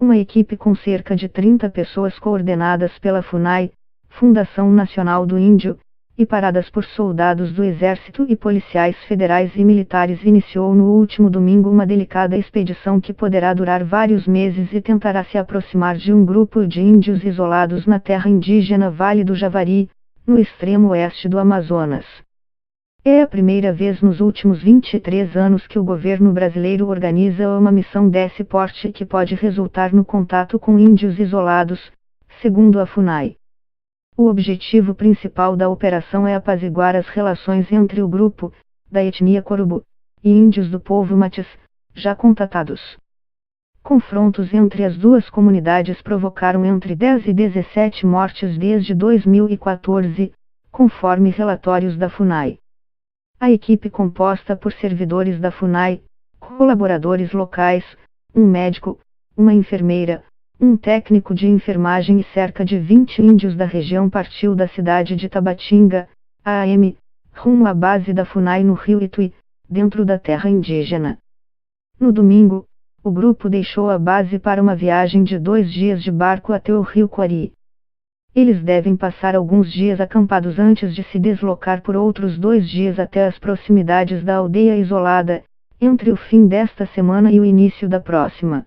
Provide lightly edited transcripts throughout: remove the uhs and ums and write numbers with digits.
Uma equipe com cerca de 30 pessoas coordenadas pela FUNAI, Fundação Nacional do Índio, e paradas por soldados do Exército e policiais federais e militares iniciou no último domingo uma delicada expedição que poderá durar vários meses e tentará se aproximar de um grupo de índios isolados na terra indígena Vale do Javari, no extremo oeste do Amazonas. É a primeira vez nos últimos 23 anos que o governo brasileiro organiza uma missão desse porte que pode resultar no contato com índios isolados, segundo a FUNAI. O objetivo principal da operação é apaziguar as relações entre o grupo, da etnia Corubo, e índios do povo Matis, já contatados. Confrontos entre as duas comunidades provocaram entre 10 e 17 mortes desde 2014, conforme relatórios da FUNAI. A equipe composta por servidores da FUNAI, colaboradores locais, um médico, uma enfermeira, um técnico de enfermagem e cerca de 20 índios da região partiu da cidade de Tabatinga, AM, rumo à base da FUNAI no rio Ituí, dentro da terra indígena. No domingo, o grupo deixou a base para uma viagem de 2 dias de barco até o rio Quari. Eles devem passar alguns dias acampados antes de se deslocar por outros 2 dias até as proximidades da aldeia isolada, entre o fim desta semana e o início da próxima.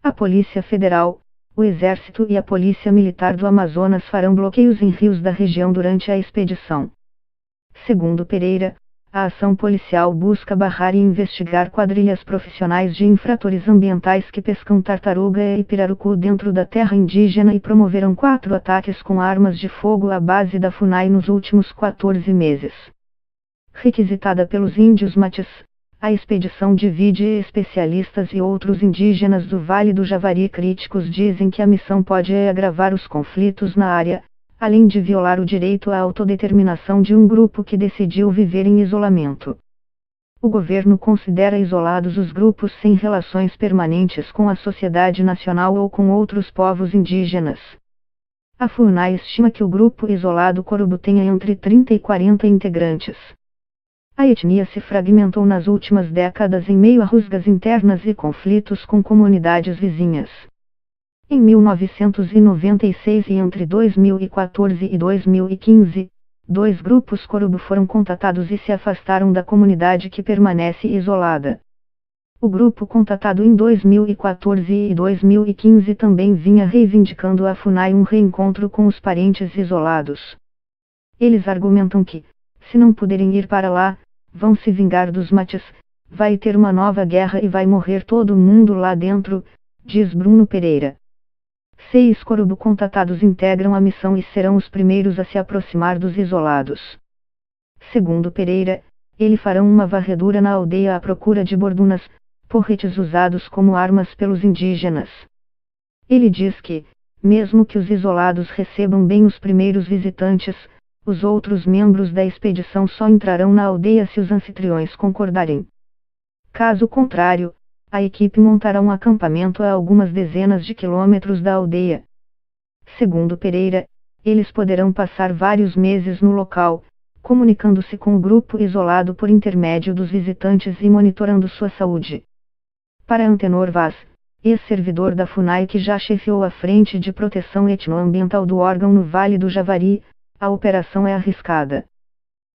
A Polícia Federal, o Exército e a Polícia Militar do Amazonas farão bloqueios em rios da região durante a expedição. Segundo Pereira, a ação policial busca barrar e investigar quadrilhas profissionais de infratores ambientais que pescam tartaruga e pirarucu dentro da terra indígena e promoveram 4 ataques com armas de fogo à base da FUNAI nos últimos 14 meses. Requisitada pelos índios Matis, a expedição divide especialistas e outros indígenas do Vale do Javari. Críticos dizem que a missão pode agravar os conflitos na área, além de violar o direito à autodeterminação de um grupo que decidiu viver em isolamento. O governo considera isolados os grupos sem relações permanentes com a sociedade nacional ou com outros povos indígenas. A FUNAI estima que o grupo isolado Corubo tenha entre 30 e 40 integrantes. A etnia se fragmentou nas últimas décadas em meio a rusgas internas e conflitos com comunidades vizinhas. Em 1996 e entre 2014 e 2015, 2 grupos Corubo foram contatados e se afastaram da comunidade que permanece isolada. O grupo contatado em 2014 e 2015 também vinha reivindicando à FUNAI um reencontro com os parentes isolados. Eles argumentam que, se não puderem ir para lá, vão se vingar dos Matis, vai ter uma nova guerra e vai morrer todo mundo lá dentro, diz Bruno Pereira. 6 Corubo contatados integram a missão e serão os primeiros a se aproximar dos isolados. Segundo Pereira, eles farão uma varredura na aldeia à procura de bordunas, porretes usados como armas pelos indígenas. Ele diz que, mesmo que os isolados recebam bem os primeiros visitantes, os outros membros da expedição só entrarão na aldeia se os anfitriões concordarem. Caso contrário, a equipe montará um acampamento a algumas dezenas de quilômetros da aldeia. Segundo Pereira, eles poderão passar vários meses no local, comunicando-se com o grupo isolado por intermédio dos visitantes e monitorando sua saúde. Para Antenor Vaz, ex-servidor da FUNAI que já chefiou a frente de proteção etnoambiental do órgão no Vale do Javari, a operação é arriscada.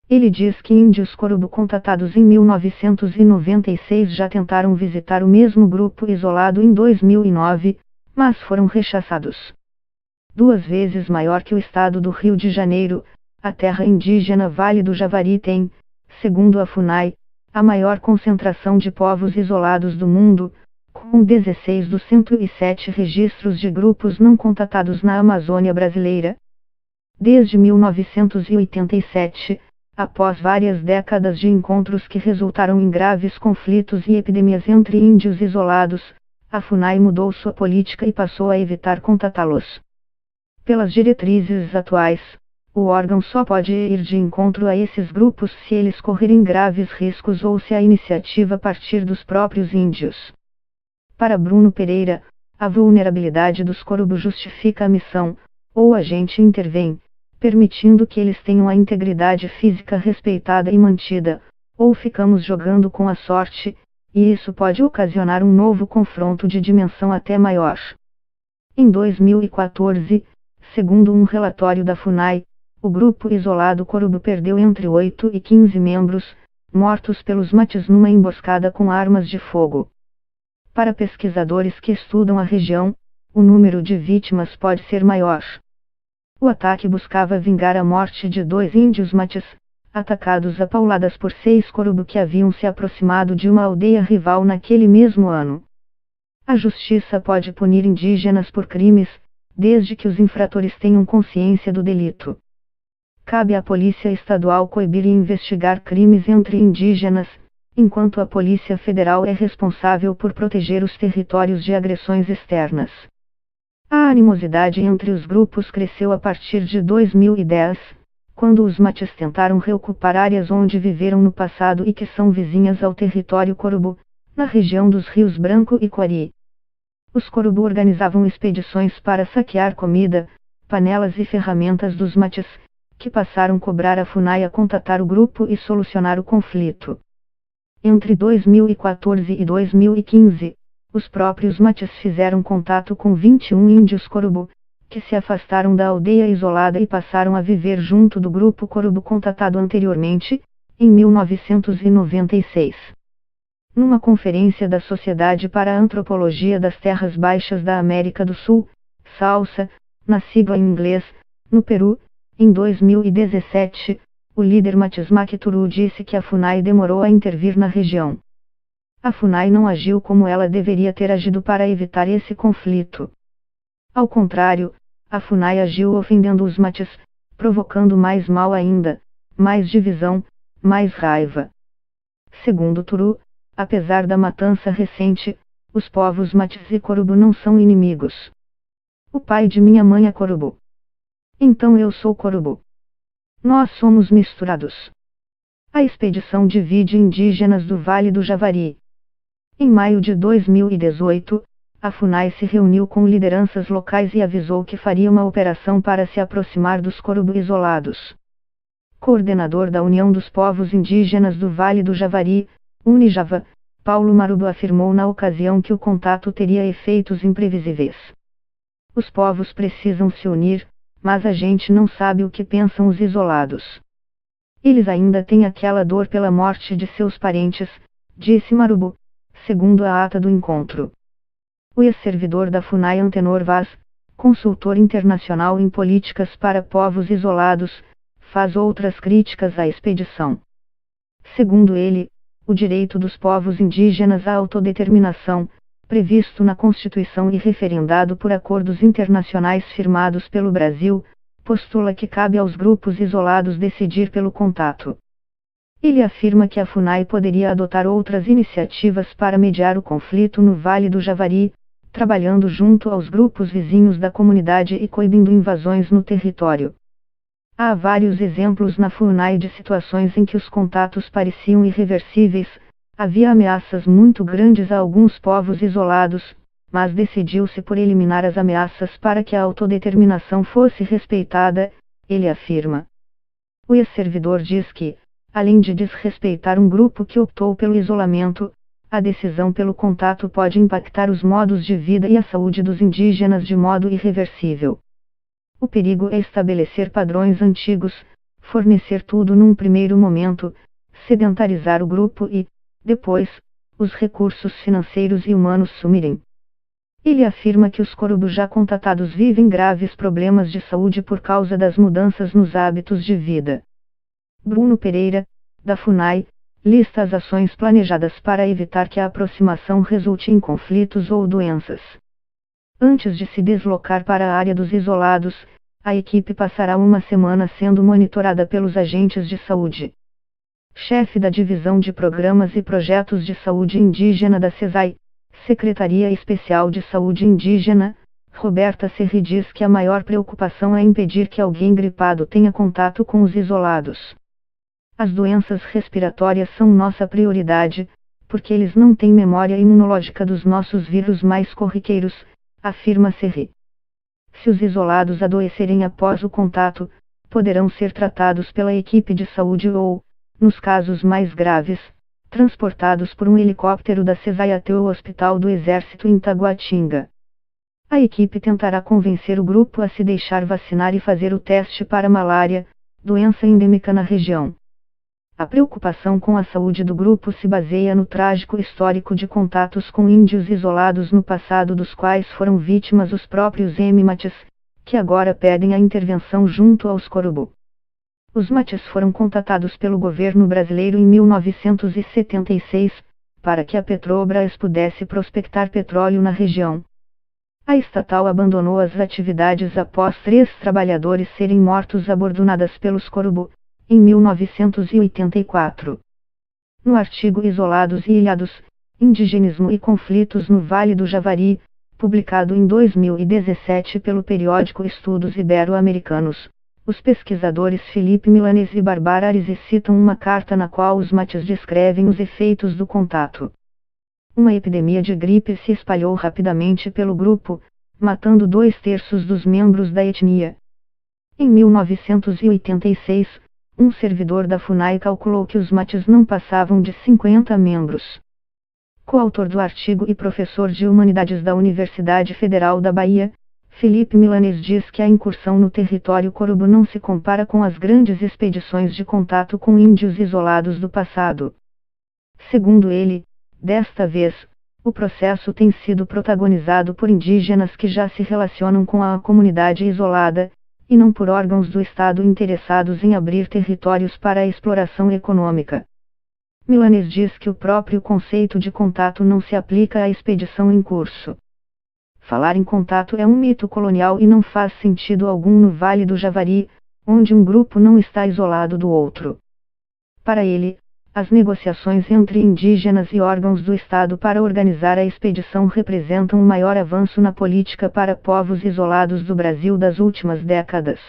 Ele diz que índios Corubo contatados em 1996 já tentaram visitar o mesmo grupo isolado em 2009, mas foram rechaçados. 2 vezes maior que o estado do Rio de Janeiro, a terra indígena Vale do Javari tem, segundo a FUNAI, a maior concentração de povos isolados do mundo, com 16 dos 107 registros de grupos não contatados na Amazônia brasileira. Desde 1987, após várias décadas de encontros que resultaram em graves conflitos e epidemias entre índios isolados, a FUNAI mudou sua política e passou a evitar contatá-los. Pelas diretrizes atuais, o órgão só pode ir de encontro a esses grupos se eles correrem graves riscos ou se a iniciativa partir dos próprios índios. Para Bruno Pereira, a vulnerabilidade dos Corubo justifica a missão, ou a gente intervém, permitindo que eles tenham a integridade física respeitada e mantida, ou ficamos jogando com a sorte, e isso pode ocasionar um novo confronto de dimensão até maior. Em 2014, segundo um relatório da FUNAI, o grupo isolado Corubo perdeu entre 8 e 15 membros, mortos pelos mates numa emboscada com armas de fogo. Para pesquisadores que estudam a região, o número de vítimas pode ser maior. O ataque buscava vingar a morte de 2 índios mates, atacados a pauladas por 6 Corubo que haviam se aproximado de uma aldeia rival naquele mesmo ano. A justiça pode punir indígenas por crimes, desde que os infratores tenham consciência do delito. Cabe à Polícia Estadual coibir e investigar crimes entre indígenas, enquanto a Polícia Federal é responsável por proteger os territórios de agressões externas. A animosidade entre os grupos cresceu a partir de 2010, quando os mates tentaram reocupar áreas onde viveram no passado e que são vizinhas ao território Corubo, na região dos rios Branco e Quari. Os Corubo organizavam expedições para saquear comida, panelas e ferramentas dos mates, que passaram a cobrar a FUNAI a contatar o grupo e solucionar o conflito. Entre 2014 e 2015, os próprios mates fizeram contato com 21 índios Corubo, que se afastaram da aldeia isolada e passaram a viver junto do grupo Corubo contatado anteriormente, em 1996. Numa conferência da Sociedade para a Antropologia das Terras Baixas da América do Sul, SALSA, na sigla em inglês, no Peru, em 2017, o líder Matis Makituru disse que a FUNAI demorou a intervir na região. A FUNAI não agiu como ela deveria ter agido para evitar esse conflito. Ao contrário, a FUNAI agiu ofendendo os mates, provocando mais mal ainda, mais divisão, mais raiva. Segundo Turu, apesar da matança recente, os povos mates e Corubo não são inimigos. O pai de minha mãe é Corubo. Então eu sou Corubo. Nós somos misturados. A expedição divide indígenas do Vale do Javari. Em maio de 2018, a FUNAI se reuniu com lideranças locais e avisou que faria uma operação para se aproximar dos Corubo isolados. Coordenador da União dos Povos Indígenas do Vale do Javari, Unijava, Paulo Marubo afirmou na ocasião que o contato teria efeitos imprevisíveis. Os povos precisam se unir, mas a gente não sabe o que pensam os isolados. Eles ainda têm aquela dor pela morte de seus parentes, disse Marubo, segundo a ata do encontro. O ex-servidor da FUNAI Antenor Vaz, consultor internacional em políticas para povos isolados, faz outras críticas à expedição. Segundo ele, o direito dos povos indígenas à autodeterminação, previsto na Constituição e referendado por acordos internacionais firmados pelo Brasil, postula que cabe aos grupos isolados decidir pelo contato. Ele afirma que a FUNAI poderia adotar outras iniciativas para mediar o conflito no Vale do Javari, trabalhando junto aos grupos vizinhos da comunidade e coibindo invasões no território. Há vários exemplos na FUNAI de situações em que os contatos pareciam irreversíveis, havia ameaças muito grandes a alguns povos isolados, mas decidiu-se por eliminar as ameaças para que a autodeterminação fosse respeitada, ele afirma. O ex-servidor diz que, além de desrespeitar um grupo que optou pelo isolamento, a decisão pelo contato pode impactar os modos de vida e a saúde dos indígenas de modo irreversível. O perigo é estabelecer padrões antigos, fornecer tudo num primeiro momento, sedentarizar o grupo e, depois, os recursos financeiros e humanos sumirem. Ele afirma que os Corubo já contatados vivem graves problemas de saúde por causa das mudanças nos hábitos de vida. Bruno Pereira, da FUNAI, lista as ações planejadas para evitar que a aproximação resulte em conflitos ou doenças. Antes de se deslocar para a área dos isolados, a equipe passará uma semana sendo monitorada pelos agentes de saúde. Chefe da Divisão de Programas e Projetos de Saúde Indígena da CESAI, Secretaria Especial de Saúde Indígena, Roberta Serri diz que a maior preocupação é impedir que alguém gripado tenha contato com os isolados. As doenças respiratórias são nossa prioridade, porque eles não têm memória imunológica dos nossos vírus mais corriqueiros, afirma Serri. Se os isolados adoecerem após o contato, poderão ser tratados pela equipe de saúde ou, nos casos mais graves, transportados por um helicóptero da CESAI até o Hospital do Exército em Taguatinga. A equipe tentará convencer o grupo a se deixar vacinar e fazer o teste para malária, doença endêmica na região. A preocupação com a saúde do grupo se baseia no trágico histórico de contatos com índios isolados no passado, dos quais foram vítimas os próprios Emimates, que agora pedem a intervenção junto aos Corubu. Os Mates foram contatados pelo governo brasileiro em 1976, para que a Petrobras pudesse prospectar petróleo na região. A estatal abandonou as atividades após 3 trabalhadores serem mortos a bordonadas pelos Corubu, em 1984. No artigo Isolados e Ilhados, Indigenismo e Conflitos no Vale do Javari, publicado em 2017 pelo periódico Estudos Ibero-Americanos, os pesquisadores Felipe Milanês e Barbara Arisi citam uma carta na qual os Mates descrevem os efeitos do contato. Uma epidemia de gripe se espalhou rapidamente pelo grupo, matando 2/3 dos membros da etnia. Em 1986, um servidor da FUNAI calculou que os Mates não passavam de 50 membros. Coautor do artigo e professor de Humanidades da Universidade Federal da Bahia, Felipe Milanês diz que a incursão no território Corubu não se compara com as grandes expedições de contato com índios isolados do passado. Segundo ele, desta vez, o processo tem sido protagonizado por indígenas que já se relacionam com a comunidade isolada, e não por órgãos do Estado interessados em abrir territórios para a exploração econômica. Milanês diz que o próprio conceito de contato não se aplica à expedição em curso. Falar em contato é um mito colonial e não faz sentido algum no Vale do Javari, onde um grupo não está isolado do outro. Para ele, as negociações entre indígenas e órgãos do Estado para organizar a expedição representam o maior avanço na política para povos isolados do Brasil das últimas décadas.